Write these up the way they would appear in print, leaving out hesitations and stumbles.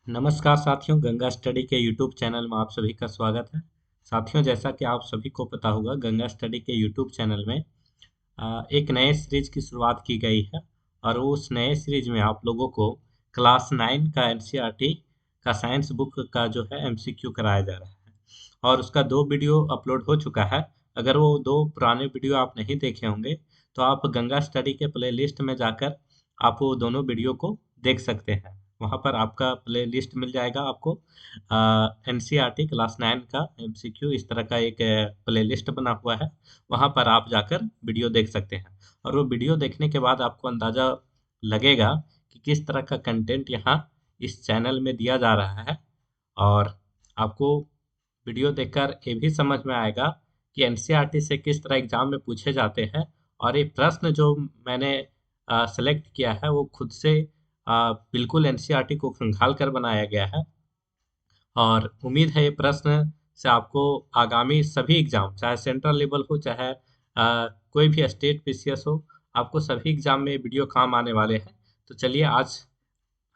नमस्कार साथियों, गंगा स्टडी के यूट्यूब चैनल में आप सभी का स्वागत है। साथियों, जैसा कि आप सभी को पता होगा, गंगा स्टडी के यूट्यूब चैनल में एक नए सीरीज की शुरुआत की गई है और उस नए सीरीज में आप लोगों को क्लास 9 का एनसीईआरटी का साइंस बुक का जो है एमसीक्यू कराया जा रहा है और उसका 2 वीडियो अपलोड हो चुका है। अगर वो 2 पुराने वीडियो आप नहीं देखे होंगे तो आप गंगा स्टडी के प्लेलिस्ट में जाकर आप वो दोनों वीडियो को देख सकते हैं। वहाँ पर आपका प्लेलिस्ट मिल जाएगा आपको। एनसीईआरटी क्लास 9 का एमसीक्यू इस तरह का एक प्लेलिस्ट बना हुआ है। वहाँ पर आप जाकर वीडियो देख सकते हैं और वो वीडियो देखने के बाद आपको अंदाज़ा लगेगा कि किस तरह का कंटेंट यहाँ इस चैनल में दिया जा रहा है और आपको वीडियो देखकर ये भी समझ में आएगा कि एनसीईआरटी से किस तरह एग्जाम में पूछे जाते हैं। और ये प्रश्न जो मैंने सेलेक्ट किया है वो खुद से बिल्कुल एनसीईआरटी को खंगाल कर बनाया गया है और उम्मीद है ये प्रश्न से आपको आगामी सभी एग्जाम, चाहे सेंट्रल लेवल हो चाहे कोई भी स्टेट पीसीएस हो, आपको सभी एग्जाम में वीडियो काम आने वाले हैं। तो चलिए आज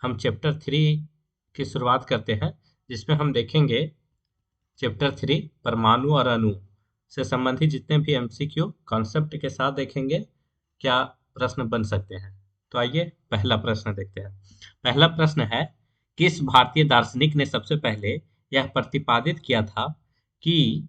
हम चैप्टर 3 की शुरुआत करते हैं, जिसमें हम देखेंगे चैप्टर 3 परमाणु और अणु से संबंधित जितने भी एमसीक्यू कॉन्सेप्ट के साथ देखेंगे क्या प्रश्न बन सकते हैं। तो आइए पहला प्रश्न देखते हैं। पहला प्रश्न है, किस भारतीय दार्शनिक ने सबसे पहले यह प्रतिपादित किया था कि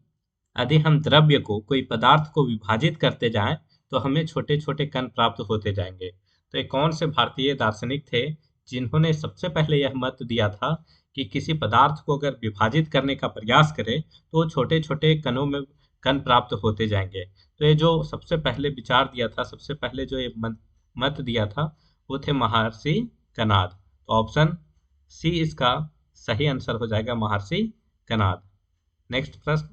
यदि हम द्रव्य को, कोई पदार्थ को विभाजित करते जाएं तो हमें छोटे छोटे कण प्राप्त होते जाएंगे। तो ये कौन से भारतीय दार्शनिक थे जिन्होंने सबसे पहले यह मत दिया था कि किसी पदार्थ को अगर विभाजित करने का प्रयास करें तो छोटे छोटे कणों में कण प्राप्त होते जाएंगे। तो ये जो सबसे पहले विचार दिया था, सबसे पहले जो ये मत दिया था वो थे महर्षि कणाद। तो ऑप्शन सी इसका सही आंसर हो जाएगा, महर्षि कणाद। नेक्स्ट प्रश्न,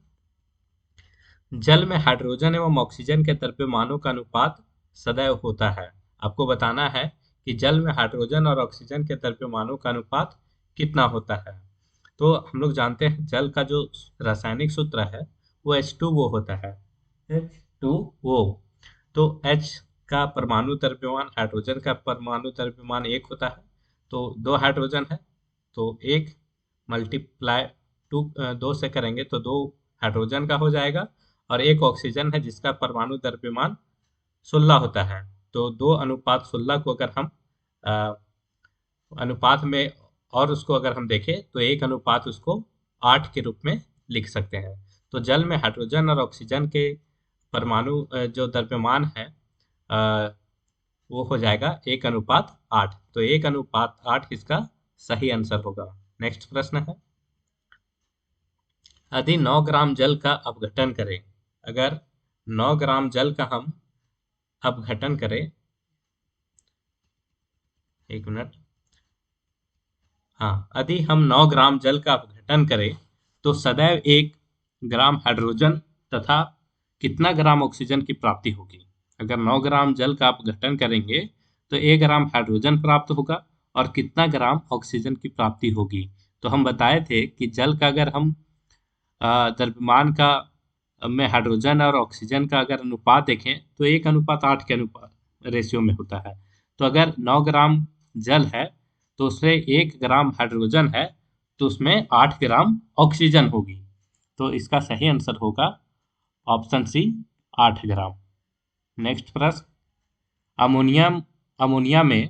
जल में हाइड्रोजन एवं ऑक्सीजन के द्रव्यमानों का अनुपात सदैव होता है। आपको बताना है कि जल में हाइड्रोजन और ऑक्सीजन के द्रव्यमानों का अनुपात कितना होता है। तो हम लोग जानते हैं जल का जो रासायनिक सूत्र है वो H2O होता है, H2O। तो H का परमाणु द्रव्यमान, हाइड्रोजन का परमाणु द्रव्यमान 1 होता है। तो 2 हाइड्रोजन है तो 1 मल्टीप्लाई 2 से करेंगे तो 2 हाइड्रोजन का हो जाएगा और 1 ऑक्सीजन है जिसका परमाणु द्रव्यमान 16 होता है। तो 2:16 को अगर हम अनुपात में और उसको अगर हम देखें तो 1 अनुपात उसको 8 के रूप में लिख सकते हैं। तो जल में हाइड्रोजन और ऑक्सीजन के परमाणु जो द्रव्यमान है वो हो जाएगा 1:8। तो 1:8 इसका सही आंसर होगा। नेक्स्ट प्रश्न है, यदि 9 ग्राम जल का अपघटन करें, अगर 9 ग्राम जल का हम अपघटन करें, एक मिनट, हाँ, यदि हम 9 ग्राम जल का अपघटन करें तो सदैव 1 ग्राम हाइड्रोजन तथा कितना ग्राम ऑक्सीजन की प्राप्ति होगी। अगर 9 ग्राम जल का अपघटन करेंगे तो 1 ग्राम हाइड्रोजन प्राप्त होगा और कितना ग्राम ऑक्सीजन की प्राप्ति होगी। तो हम बताए थे कि जल का अगर हम द्रव्यमान का में हाइड्रोजन और ऑक्सीजन का अगर अनुपात देखें तो 1:8 के अनुपात रेशियो में होता है। तो अगर 9 ग्राम जल है तो उसमें 1 ग्राम हाइड्रोजन है तो उसमें 8 ग्राम ऑक्सीजन होगी। तो इसका सही आंसर होगा ऑप्शन सी, 8 ग्राम। नेक्स्ट प्रश्न, अमोनिया में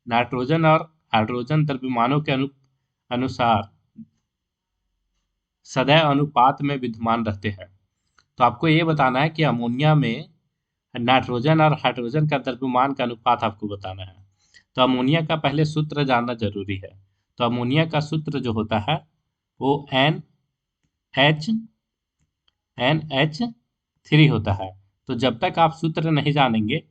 नाइट्रोजन और हाइड्रोजन द्रव्यमानों के अनुसार सदैव अनुपात में विद्यमान रहते हैं। तो आपको ये बताना है कि अमोनिया में नाइट्रोजन और हाइड्रोजन का द्रव्यमान का अनुपात आपको बताना है। तो अमोनिया का पहले सूत्र जानना जरूरी है। तो अमोनिया का सूत्र जो होता है वो NH3 होता है। तो जब तक आप सूत्र नहीं जानेंगे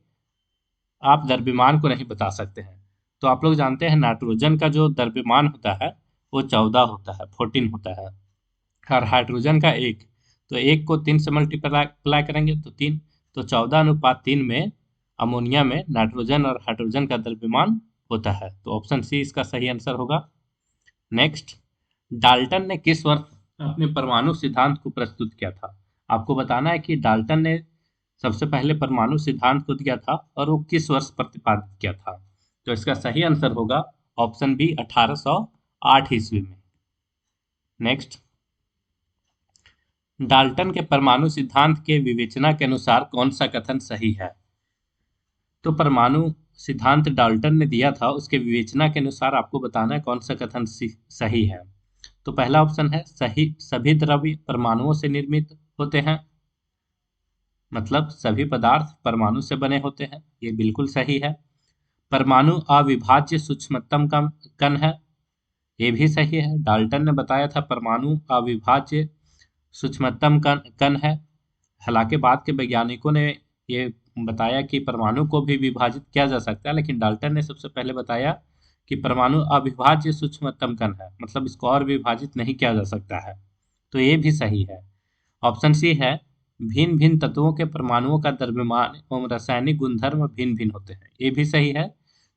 आप द्रव्यमान को नहीं बता सकते हैं। तो आप लोग जानते हैं नाइट्रोजन का जो द्रव्यमान होता है वो 14 होता है, 14 होता है, और हाइड्रोजन का 1। तो 1 को 3 से मल्टीप्लाई करेंगे तो 3। तो 14:3 में अमोनिया में नाइट्रोजन और हाइड्रोजन का द्रव्यमान होता है। तो ऑप्शन सी इसका सही आंसर होगा। नेक्स्ट, डाल्टन ने किस वर्ष अपने परमाणु सिद्धांत को प्रस्तुत किया था। आपको बताना है कि डाल्टन ने सबसे पहले परमाणु सिद्धांत को दिया था और वो किस वर्ष प्रतिपादित किया था। तो इसका सही आंसर होगा ऑप्शन बी, 1808 8 ईस्वी में। नेक्स्ट, डाल्टन के परमाणु सिद्धांत के विवेचना के अनुसार कौन सा कथन सही है? तो परमाणु सिद्धांत डाल्टन ने दिया था, उसके विवेचना के अनुसार आपको बताना है कौन सा कथन सही है। तो पहला ऑप्शन है सही, सभी द्रव्य परमाणुओं से निर्मित होते हैं, मतलब सभी पदार्थ परमाणु से बने होते हैं, ये बिल्कुल सही है। परमाणु अविभाज्य सूक्ष्मतम कण है, ये भी सही है। डाल्टन ने बताया था परमाणु अविभाज्य सूक्ष्मतम कण है। हालांकि बाद के वैज्ञानिकों ने ये बताया कि परमाणु को भी विभाजित किया जा सकता है, लेकिन डाल्टन ने सबसे पहले बताया कि परमाणु अविभाज्य सूक्ष्मतम कण है, मतलब इसको और विभाजित नहीं किया जा सकता है, तो ये भी सही है। ऑप्शन सी है भिन्न भिन्न तत्वों के परमाणुओं का द्रव्यमान एवं रासायनिक गुणधर्म भिन्न भिन्न होते हैं, ये भी सही है,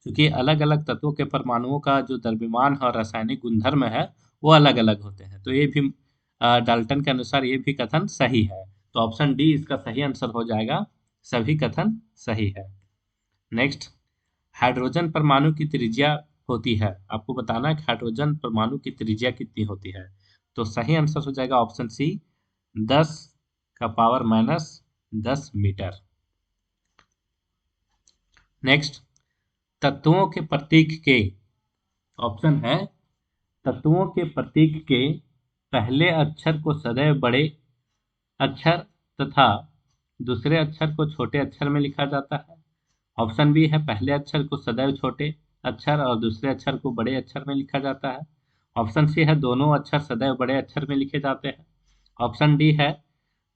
क्योंकि अलग अलग तत्वों के परमाणुओं का जो द्रव्यमान और रासायनिक गुणधर्म है वो अलग अलग होते हैं, तो ये भी डाल्टन के अनुसार ये भी कथन सही है। तो ऑप्शन डी इसका सही आंसर हो जाएगा, सभी कथन सही है। नेक्स्ट, हाइड्रोजन परमाणु की त्रिज्या होती है, आपको बताना है कि हाइड्रोजन परमाणु की त्रिज्या कितनी होती है। तो सही आंसर हो जाएगा ऑप्शन सी 10⁻⁻10 मीटर। नेक्स्ट, तत्वों के प्रतीक के, ऑप्शन है तत्वों के प्रतीक के पहले अक्षर को सदैव बड़े अक्षर तथा दूसरे अक्षर को छोटे अक्षर में लिखा जाता है। ऑप्शन बी है पहले अक्षर को सदैव छोटे अक्षर और दूसरे अक्षर को बड़े अक्षर में लिखा जाता है। ऑप्शन सी है दोनों अक्षर सदैव बड़े अक्षर में लिखे जाते हैं। ऑप्शन डी है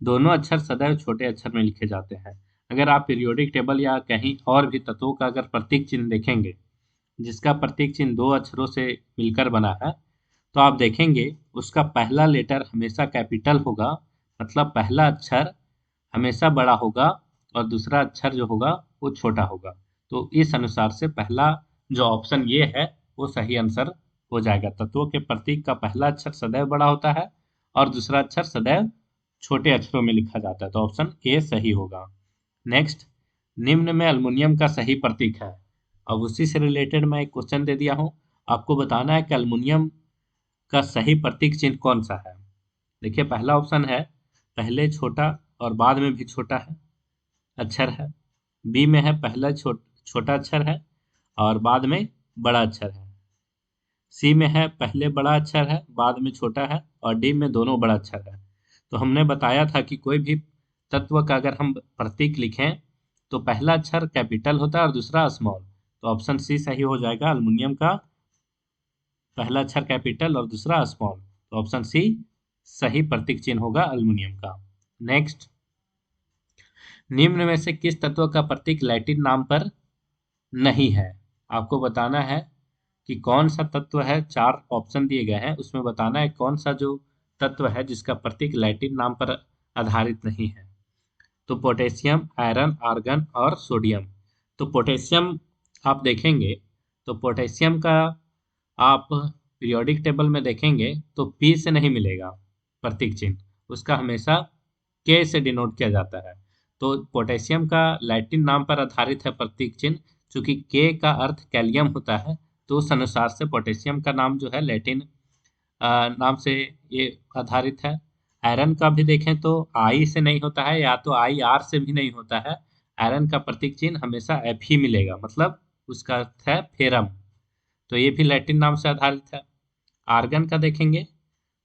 दोनों अक्षर सदैव छोटे अक्षर में लिखे जाते हैं। अगर आप पीरियोडिक टेबल या कहीं और भी तत्वों का अगर प्रतीक चिन्ह देखेंगे जिसका प्रतीक चिन्ह दो अक्षरों से मिलकर बना है, तो आप देखेंगे उसका पहला लेटर हमेशा कैपिटल होगा, मतलब पहला अक्षर हमेशा बड़ा होगा और दूसरा अक्षर जो होगा वो छोटा होगा। तो इस अनुसार से पहला जो ऑप्शन ये है वो सही आंसर हो जाएगा। तत्वों के प्रतीक का पहला अक्षर सदैव बड़ा होता है और दूसरा अक्षर सदैव छोटे अक्षरों में लिखा जाता है, तो ऑप्शन ए सही होगा। नेक्स्ट, निम्न में एल्युमिनियम का सही प्रतीक है। अब उसी से रिलेटेड मैं एक क्वेश्चन दे दिया हूँ, आपको बताना है कि एल्युमिनियम का सही प्रतीक चिन्ह कौन सा है। देखिए पहला ऑप्शन है पहले छोटा और बाद में भी छोटा है अक्षर है। बी में है पहला छोटा अक्षर है और बाद में बड़ा अक्षर है। सी में है पहले बड़ा अक्षर है बाद में छोटा है और डी में दोनों बड़ा अक्षर है। तो हमने बताया था कि कोई भी तत्व का अगर हम प्रतीक लिखें तो पहला अक्षर कैपिटल होता है और दूसरा स्मॉल, तो ऑप्शन सी सही हो जाएगा। एल्युमिनियम का पहला अक्षर कैपिटल और दूसरा स्मॉल, तो ऑप्शन सी सही प्रतीक चिन्ह होगा एल्युमिनियम का। नेक्स्ट, निम्न में से किस तत्व का प्रतीक लैटिन नाम पर नहीं है। आपको बताना है कि कौन सा तत्व है, 4 ऑप्शन दिए गए हैं उसमें बताना है कौन सा जो तत्व है जिसका प्रतीक लैटिन नाम पर आधारित नहीं है। तो पोटेशियम, आयरन, आर्गन और सोडियम। तो पोटेशियम आप देखेंगे तो पोटेशियम का आप पीरियोडिक टेबल में देखेंगे तो पी से नहीं मिलेगा प्रतीक चिन्ह, उसका हमेशा के से डिनोट किया जाता है। तो पोटेशियम का लैटिन नाम पर आधारित है प्रतीक चिन्ह, चूंकि के का अर्थ कैलियम होता है, तो उस अनुसार से पोटेशियम का नाम जो है लैटिन नाम से ये आधारित है। आयरन का भी देखें तो आई से नहीं होता है या तो आई आर से भी नहीं होता है। आयरन का प्रतीक चिन्ह हमेशा एफ ही मिलेगा, मतलब उसका अर्थ है फेरम, तो ये भी लैटिन नाम से आधारित है। आर्गन का देखेंगे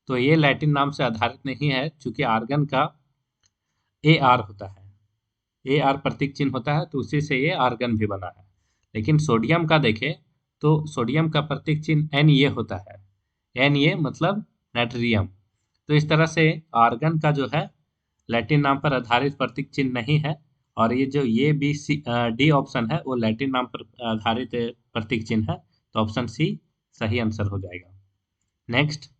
तो ये लैटिन नाम से आधारित नहीं है, चूंकि आर्गन का ए आर होता है, ए आर प्रतीक चिन्ह होता है, तो उसी से ये आर्गन भी बना है। लेकिन सोडियम का देखें तो सोडियम का प्रतीक चिन्ह एन ए होता है, एन ए मतलब नाइट्रियम। तो इस तरह से आर्गन का जो है लैटिन नाम पर आधारित प्रतीक चिन्ह नहीं है, और ये जो ये बी सी डी ऑप्शन है वो लैटिन नाम पर आधारित प्रतीक चिन्ह है, तो ऑप्शन सी सही आंसर हो जाएगा। नेक्स्ट,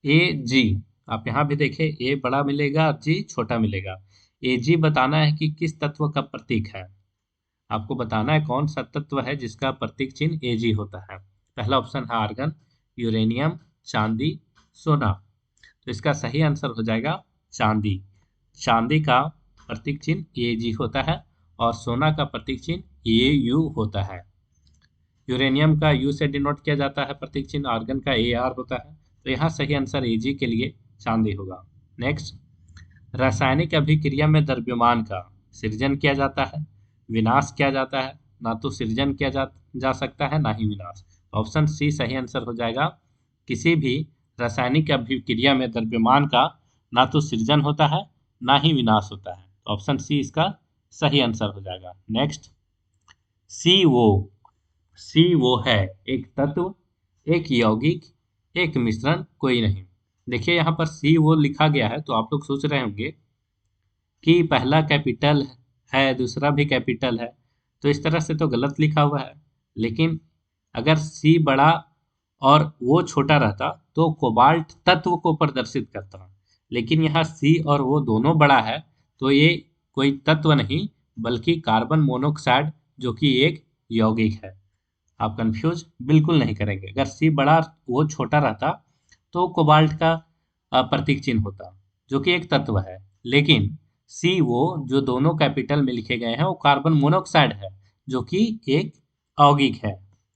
ए जी, आप यहाँ भी देखें ए बड़ा मिलेगा और जी छोटा मिलेगा। ए जी बताना है कि किस तत्व का प्रतीक है, आपको बताना है कौन सा तत्व है जिसका प्रतीक चिन्ह ए जी होता है। पहला ऑप्शन है आर्गन, यूरेनियम, चांदी, सोना। तो इसका सही आंसर हो जाएगा चांदी। चांदी का प्रतीक चिन्ह ए जी होता है और सोना का प्रतीक चिन्ह ए यू होता है। यूरेनियम का यू से डिनोट किया जाता है प्रतीक चिन्ह, आर्गन का AR होता है। तो यहाँ सही आंसर AG के लिए चांदी होगा। नेक्स्ट, रासायनिक अभिक्रिया में द्रव्यमान का सृजन किया जाता है, विनाश किया जाता है, ना तो सृजन किया जा सकता है ना ही विनाश। ऑप्शन सी सही आंसर हो जाएगा। किसी भी रासायनिक अभिक्रिया में द्रव्यमान का ना तो सृजन होता है ना ही विनाश होता है। ऑप्शन सी इसका सही आंसर हो जाएगा। नेक्स्ट, सी वो है एक तत्व, एक यौगिक, एक मिश्रण, कोई नहीं। देखिए यहाँ पर सी वो लिखा गया है तो आप लोग सोच रहे होंगे कि पहला कैपिटल है दूसरा भी कैपिटल है, तो इस तरह से तो गलत लिखा हुआ है। लेकिन अगर सी बड़ा और वो छोटा रहता तो कोबाल्ट तत्व को प्रदर्शित करता, लेकिन यहाँ सी और वो दोनों बड़ा है तो ये कोई तत्व नहीं बल्कि कार्बन मोनोऑक्साइड जो कि एक यौगिक है। आप कंफ्यूज बिल्कुल नहीं करेंगे। अगर सी बड़ा वो छोटा रहता तो कोबाल्ट का प्रतीक चिन्ह होता जो कि एक तत्व है, लेकिन सी वो जो दोनों कैपिटल में लिखे गए हैं वो कार्बन मोनोऑक्साइड है जो कि एक यौगिक है।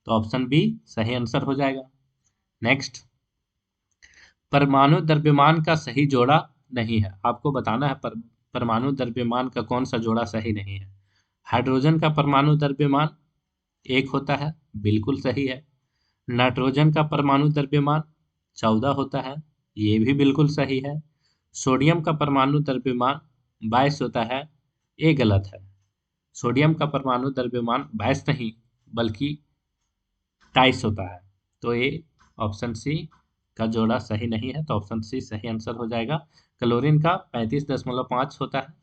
तो ऑप्शन बी सही आंसर हो जाएगा। नेक्स्ट, परमाणु द्रव्यमान का सही जोड़ा नहीं है। आपको बताना है परमाणु द्रव्यमान का कौन सा जोड़ा सही नहीं है। हाइड्रोजन का परमाणु द्रव्यमान एक होता है, बिल्कुल सही है। नाइट्रोजन का परमाणु द्रव्यमान 14 होता है, ये भी बिल्कुल सही है। सोडियम का परमाणु द्रव्यमान 22 होता है, ये गलत है। सोडियम का परमाणु द्रव्यमान 22 नहीं बल्कि 23 होता है। तो ये ऑप्शन सी का जोड़ा सही नहीं है, तो ऑप्शन सी सही आंसर हो जाएगा। क्लोरीन का 35.5 होता है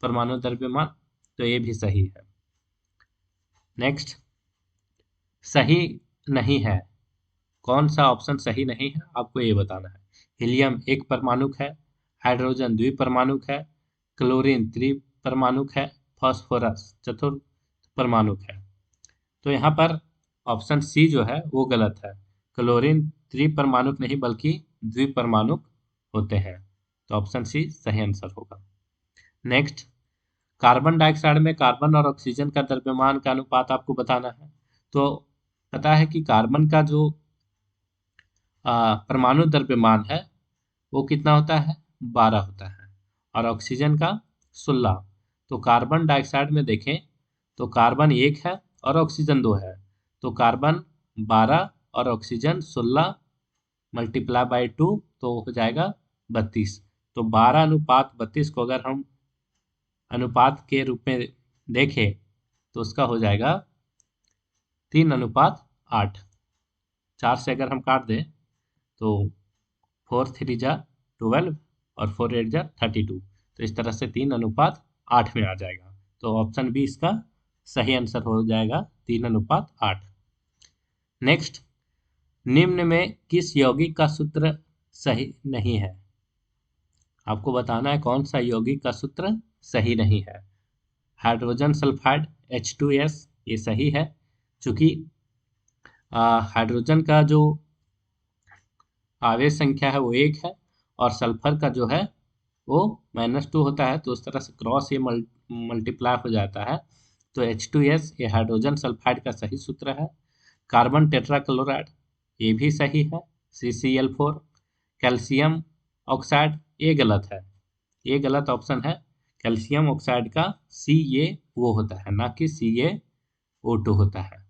परमाणु द्रव्यमान, तो ये भी सही है। नेक्स्ट, सही नहीं है, कौन सा ऑप्शन सही नहीं है आपको ये बताना है। हीलियम एक परमाणुक है, हाइड्रोजन द्विपरमाणुक है, क्लोरीन त्रिपरमाणुक है, फास्फोरस चतुर्थ परमाणुक है। तो यहाँ पर ऑप्शन सी जो है वो गलत है। क्लोरीन त्रिपरमाणुक नहीं बल्कि द्विपरमाणुक होते हैं। तो ऑप्शन सी सही आंसर होगा। नेक्स्ट, कार्बन डाइऑक्साइड में कार्बन और ऑक्सीजन का द्रव्यमान का अनुपात आपको बताना है। तो पता है कि कार्बन का जो परमाणु द्रव्यमान है वो कितना होता है, 12 होता है, और ऑक्सीजन का 16। तो कार्बन डाइऑक्साइड में देखें तो कार्बन 1 है और ऑक्सीजन 2 है, तो कार्बन 12 और ऑक्सीजन 16 मल्टीप्लाई बाई 2 तो हो जाएगा 32। तो 12:32 को अगर हम अनुपात के रूप में देखें तो उसका हो जाएगा 3:8। 4 से अगर हम काट दें तो 4 3 जा 12 और 4 8 जा 32। तो इस तरह से 3:8 में आ जाएगा। तो ऑप्शन बी इसका सही आंसर हो जाएगा, 3:8। नेक्स्ट, निम्न में किस यौगिक का सूत्र सही नहीं है। आपको बताना है कौन सा यौगिक का सूत्र सही नहीं है। हाइड्रोजन सल्फाइड H2S ये सही है, चूँकि हाइड्रोजन का जो आवेश संख्या है वो 1 है और सल्फर का जो है वो -2 होता है, तो उस तरह से क्रॉस ये मल्टीप्लाई हो जाता है। तो H2S ये हाइड्रोजन सल्फाइड का सही सूत्र है। कार्बन टेट्राक्लोराइड ये भी सही है, CCl4। कैल्शियम ऑक्साइड ये गलत है, ये गलत ऑप्शन है। कैल्शियम ऑक्साइड का CaO होता है ना कि CaO2 होता है।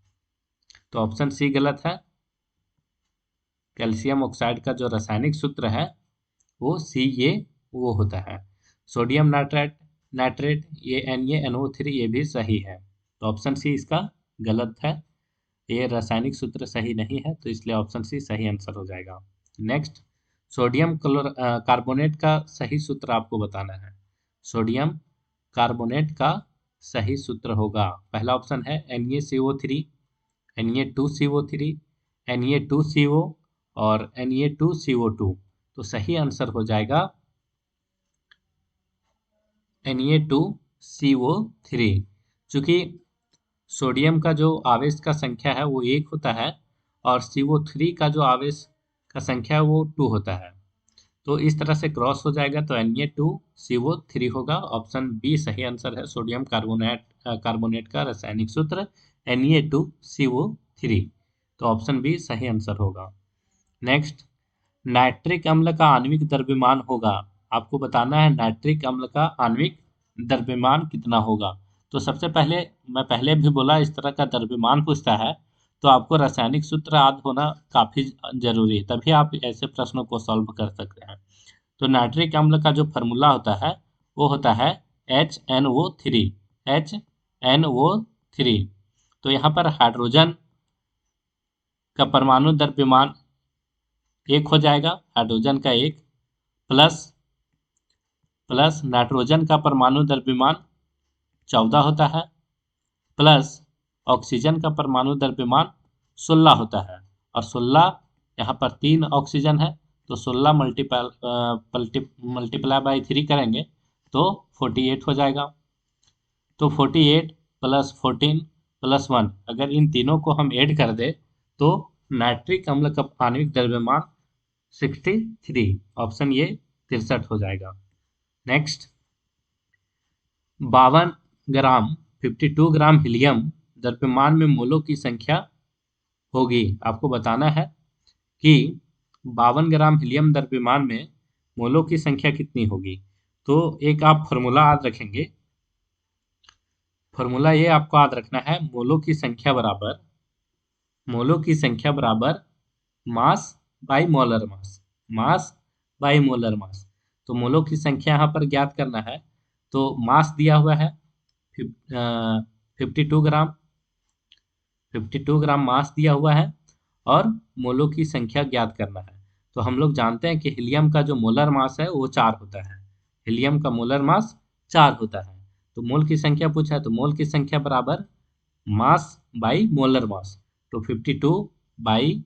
तो ऑप्शन सी गलत है। कैल्शियम ऑक्साइड का जो रासायनिक सूत्र है वो CaO होता है। सोडियम नाइट्रेट ये NaNO3 ये भी सही है। तो ऑप्शन सी इसका गलत है, ये रासायनिक सूत्र सही नहीं है, तो इसलिए ऑप्शन सी सही आंसर हो जाएगा। नेक्स्ट, सोडियम कार्बोनेट का सही सूत्र आपको बताना है। सोडियम कार्बोनेट का सही सूत्र होगा, पहला ऑप्शन है NaCO3, Na2CO3, Na2CO और Na2CO2। तो सही आंसर हो जाएगा Na2CO3। चूँकि सोडियम का जो आवेश का संख्या है वो 1 होता है और CO3 का जो आवेश का संख्या है वो 2 होता है, तो इस तरह से क्रॉस हो जाएगा, तो Na2CO3 होगा। ऑप्शन बी सही आंसर है। सोडियम कार्बोनेट का रासायनिक सूत्र Na2CO3 3। तो ऑप्शन बी सही आंसर होगा। नेक्स्ट, नाइट्रिक अम्ल का आणविक द्रव्यमान होगा। आपको बताना है नाइट्रिक अम्ल का आणविक द्रव्यमान कितना होगा। तो सबसे पहले, मैं पहले भी बोला, इस तरह का द्रव्यमान पूछता है तो आपको रासायनिक सूत्र याद होना काफ़ी जरूरी है, तभी आप ऐसे प्रश्नों को सॉल्व कर सकते हैं। तो नाइट्रिक अम्ल का जो फार्मूला होता है वो होता है HNO3। HNO3। तो यहाँ पर हाइड्रोजन का परमाणु द्रव्यमान 1 हो जाएगा, हाइड्रोजन का 1, प्लस नाइट्रोजन का परमाणु द्रव्यमान 14 होता है, प्लस ऑक्सीजन का परमाणु द्रव्यमान 16 होता है। और 16, यहाँ पर 3 ऑक्सीजन है तो 16 मल्टीप्लाई बाई 3 करेंगे तो 48 हो जाएगा। तो 48 प्लस 14 प्लस 1, अगर इन तीनों को हम ऐड कर दे तो नाइट्रिक अम्ल का आणविक द्रव्यमान 63, ऑप्शन ये 63 हो जाएगा। नेक्स्ट, 52 ग्राम 52 ग्राम हीलियम द्रव्यमान में मोलों की संख्या होगी। आपको बताना है कि 52 ग्राम हीलियम द्रव्यमान में मोलों की संख्या कितनी होगी। तो एक आप फॉर्मूला याद रखेंगे, फॉर्मूला ये आपको याद रखना है, मोलों की संख्या बराबर mass by molar mass, mass by molar mass. तो मोलों की संख्या यहाँ पर ज्ञात करना है, तो मास दिया हुआ है 52 ग्राम, 52 ग्राम मास दिया हुआ है और मोलों की संख्या ज्ञात करना है। तो हम लोग जानते हैं कि हीलियम का जो मोलर मास है वो 4 होता है, हीलियम का मोलर मास 4 होता है। तो मोल की संख्या पूछा है तो मोल की संख्या बराबर मास बाई मोलर मास। तो 52 बाई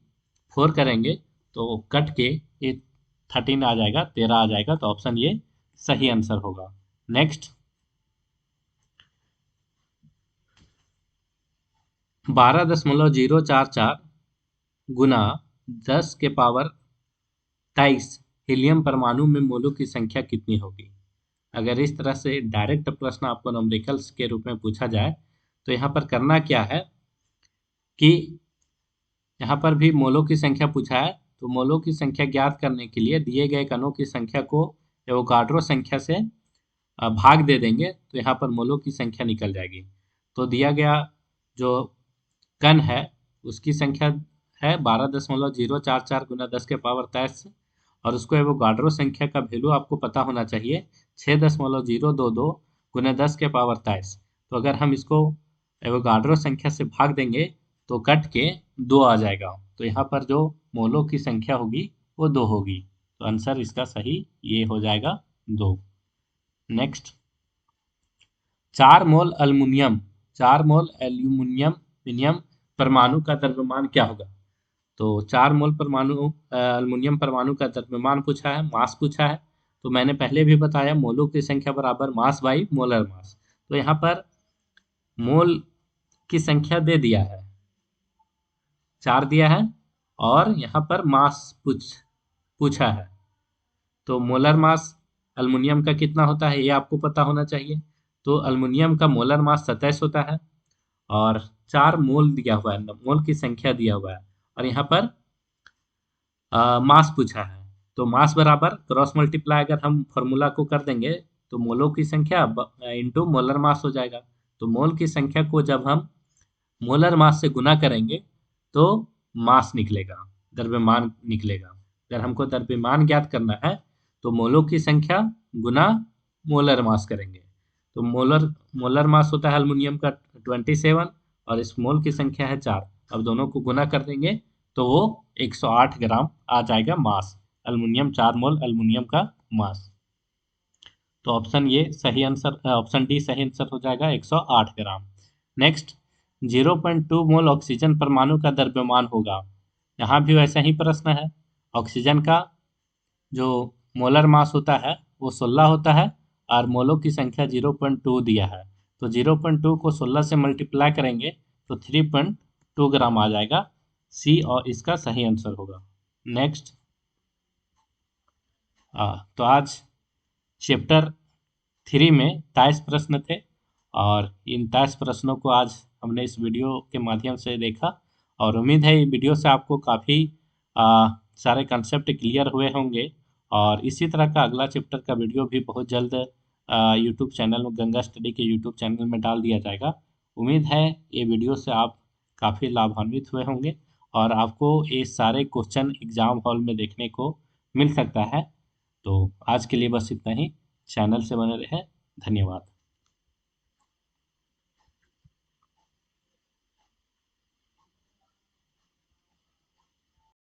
4 करेंगे तो कट के ये 13 आ जाएगा, 13 आ जाएगा। तो ऑप्शन ये सही आंसर होगा। नेक्स्ट, 12.044 गुना 10 के पावर 23 हीलियम परमाणु में मोलों की संख्या कितनी होगी। अगर इस तरह से डायरेक्ट प्रश्न आपको न्यूमेरिकल्स के रूप में पूछा जाए तो यहाँ पर करना क्या है कि यहाँ पर भी मोलों की संख्या पूछा है, तो मोलों की संख्या ज्ञात करने के लिए दिए गए कणों की संख्या को एवोगाड्रो संख्या से भाग दे देंगे तो यहाँ पर मोलों की संख्या निकल जाएगी। तो दिया गया जो कण है उसकी संख्या है 12.044 गुना 10 के पावर 23 और उसको एवोगाड्रो संख्या का वैल्यू आपको पता होना चाहिए 6.022 गुना 10 के पावर 23। तो अगर हम इसको एवोगाड्रो संख्या से भाग देंगे तो कट के 2 आ जाएगा। तो यहाँ पर जो मोलों की संख्या होगी वो 2 होगी। तो आंसर इसका सही ये हो जाएगा 2। नेक्स्ट, 4 मोल एल्यूमिनियम परमाणु का द्रव्यमान क्या होगा। तो 4 मोल एल्युमिनियम परमाणु का द्रव्यमान पूछा है, मास पूछा है। तो मैंने पहले भी बताया मोलों की संख्या बराबर मास बाई मोलर मास। तो यहाँ पर मोल की संख्या दे दिया है, 4 दिया है और यहाँ पर मास पूछा है। तो मोलर मास एल्युमिनियम का कितना होता है ये आपको पता होना चाहिए। तो एल्युमिनियम का मोलर मास 27 होता है और 4 मोल दिया हुआ है, मोल की संख्या दिया हुआ है और यहाँ पर मास पूछा है। तो मास बराबर क्रॉस मल्टीप्लाई अगर हम फॉर्मूला को कर देंगे तो मोलों की संख्या इंटू मोलर मास हो जाएगा। तो मोल की संख्या को जब हम मोलर मास से गुना करेंगे तो मास निकलेगा, द्रव्यमान निकलेगा। अगर हमको द्रव्यमान ज्ञात करना है तो मोलों की संख्या गुना मोलर मास करेंगे। तो मोलर मास होता है एल्युमिनियम का 27 और इस मोल की संख्या है 4। अब दोनों को गुना कर देंगे तो वो 108 ग्राम आ जाएगा मास, एल्युमिनियम 4 मोल एल्युमिनियम का मास। तो ऑप्शन ये सही आंसर, ऑप्शन डी सही आंसर हो जाएगा 108 ग्राम। नेक्स्ट, 0.2 मोल ऑक्सीजन परमाणु का द्रव्यमान होगा। यहाँ भी वैसा ही प्रश्न है। ऑक्सीजन का जो मोलर मास होता है वो 16 होता है और मोलों की संख्या 0.2 दिया है। तो 0.2 को 16 से मल्टीप्लाई करेंगे तो 3.2 ग्राम आ जाएगा, सी और इसका सही आंसर होगा। नेक्स्ट, तो आज चैप्टर 3 में 23 प्रश्न थे और इन 23 प्रश्नों को आज हमने इस वीडियो के माध्यम से देखा और उम्मीद है ये वीडियो से आपको काफ़ी सारे कंसेप्ट क्लियर हुए होंगे। और इसी तरह का अगला चैप्टर का वीडियो भी बहुत जल्द यूट्यूब चैनल में, गंगा स्टडी के यूट्यूब चैनल में डाल दिया जाएगा। उम्मीद है ये वीडियो से आप काफ़ी लाभान्वित हुए होंगे और आपको ये सारे क्वेश्चन एग्जाम हॉल में देखने को मिल सकता है। तो आज के लिए बस इतना ही। चैनल से बने रहें। धन्यवाद।